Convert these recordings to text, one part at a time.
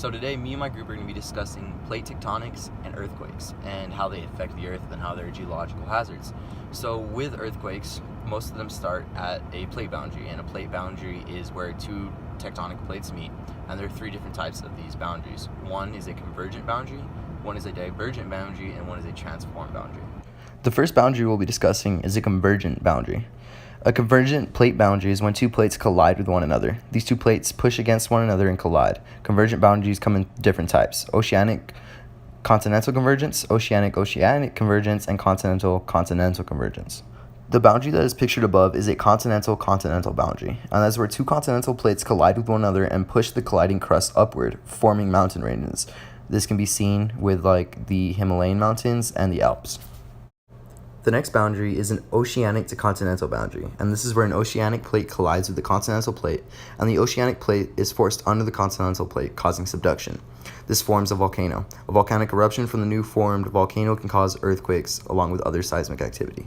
So today, me and my group are going to be discussing plate tectonics and earthquakes and how they affect the earth and how they're geological hazards. So with earthquakes, most of them start at a plate boundary, and a plate boundary is where two tectonic plates meet, and there are three different types of these boundaries. One is a convergent boundary, one is a divergent boundary, and one is a transform boundary. The first boundary we'll be discussing is a convergent boundary. A convergent plate boundary is when two plates collide with one another. These two plates push against one another and collide. Convergent boundaries come in different types: oceanic continental convergence, oceanic convergence, and continental convergence. The boundary that is pictured above is a continental boundary, and that's where two continental plates collide with one another and push the colliding crust upward, forming mountain ranges. This can be seen with like the Himalayan mountains and the Alps. The next boundary is an oceanic to continental boundary, and this is where an oceanic plate collides with the continental plate, and the oceanic plate is forced under the continental plate, causing subduction. This forms a volcano. A volcanic eruption from the new formed volcano can cause earthquakes along with other seismic activity.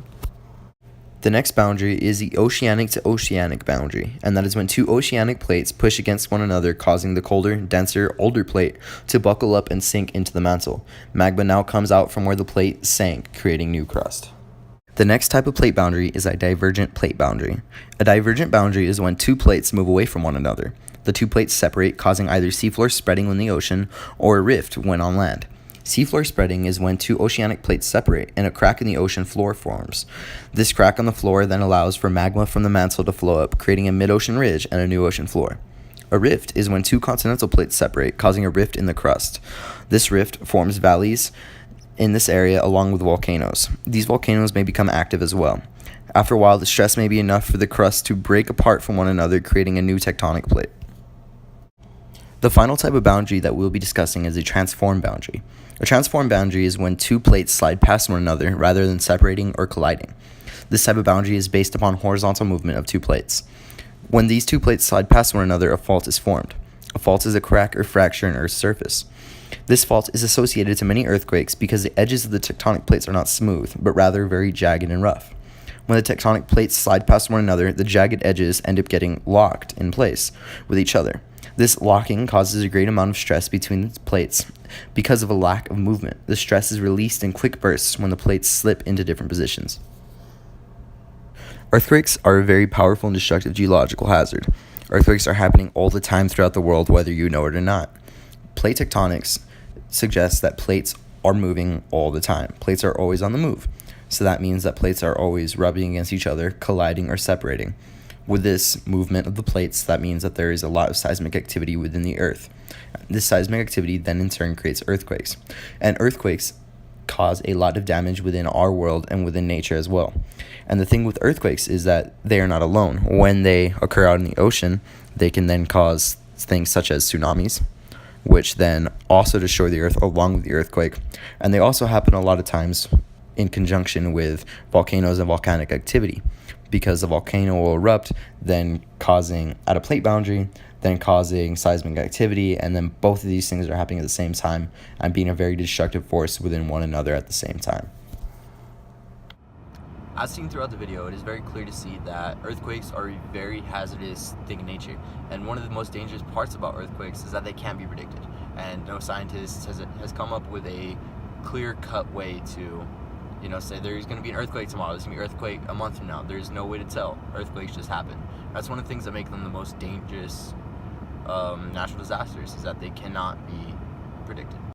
The next boundary is the oceanic to oceanic boundary, and that is when two oceanic plates push against one another, causing the colder, denser, older plate to buckle up and sink into the mantle. Magma now comes out from where the plate sank, creating new crust. The next type of plate boundary is a divergent plate boundary. A divergent boundary is when two plates move away from one another. The two plates separate, causing either seafloor spreading in the ocean or a rift when on land. Seafloor spreading is when two oceanic plates separate and a crack in the ocean floor forms. This crack on the floor then allows for magma from the mantle to flow up, creating a mid-ocean ridge and a new ocean floor. A rift is when two continental plates separate, causing a rift in the crust. This rift forms valleys in this area along with volcanoes. These volcanoes may become active as well. After a while, the stress may be enough for the crust to break apart from one another, creating a new tectonic plate. The final type of boundary that we'll be discussing is a transform boundary. A transform boundary is when two plates slide past one another rather than separating or colliding. This type of boundary is based upon horizontal movement of two plates. When these two plates slide past one another, a fault is formed. A fault is a crack or fracture in Earth's surface. This fault is associated to many earthquakes because the edges of the tectonic plates are not smooth, but rather very jagged and rough. When the tectonic plates slide past one another, the jagged edges end up getting locked in place with each other. This locking causes a great amount of stress between the plates because of a lack of movement. The stress is released in quick bursts when the plates slip into different positions. Earthquakes are a very powerful and destructive geological hazard. Earthquakes are happening all the time throughout the world, whether you know it or not. Plate tectonics suggests that plates are moving all the time. Plates are always on the move. So that means that plates are always rubbing against each other, colliding or separating. With this movement of the plates, that means that there is a lot of seismic activity within the earth. This seismic activity then in turn creates earthquakes. And earthquakes cause a lot of damage within our world and within nature as well. And the thing with earthquakes is that they are not alone. When they occur out in the ocean, they can then cause things such as tsunamis, which then also destroy the earth along with the earthquake. And they also happen a lot of times in conjunction with volcanoes and volcanic activity, because a volcano will erupt, then causing at a plate boundary, then causing seismic activity, and then both of these things are happening at the same time and being a very destructive force within one another at the same time. As seen throughout the video, it is very clear to see that earthquakes are a very hazardous thing in nature, and one of the most dangerous parts about earthquakes is that they can't be predicted, and no scientist has come up with a clear-cut way to say there's going to be an earthquake tomorrow, there's going to be an earthquake a month from now. There's no way to tell. Earthquakes just happen. That's one of the things that make them the most dangerous natural disasters, is that they cannot be predicted.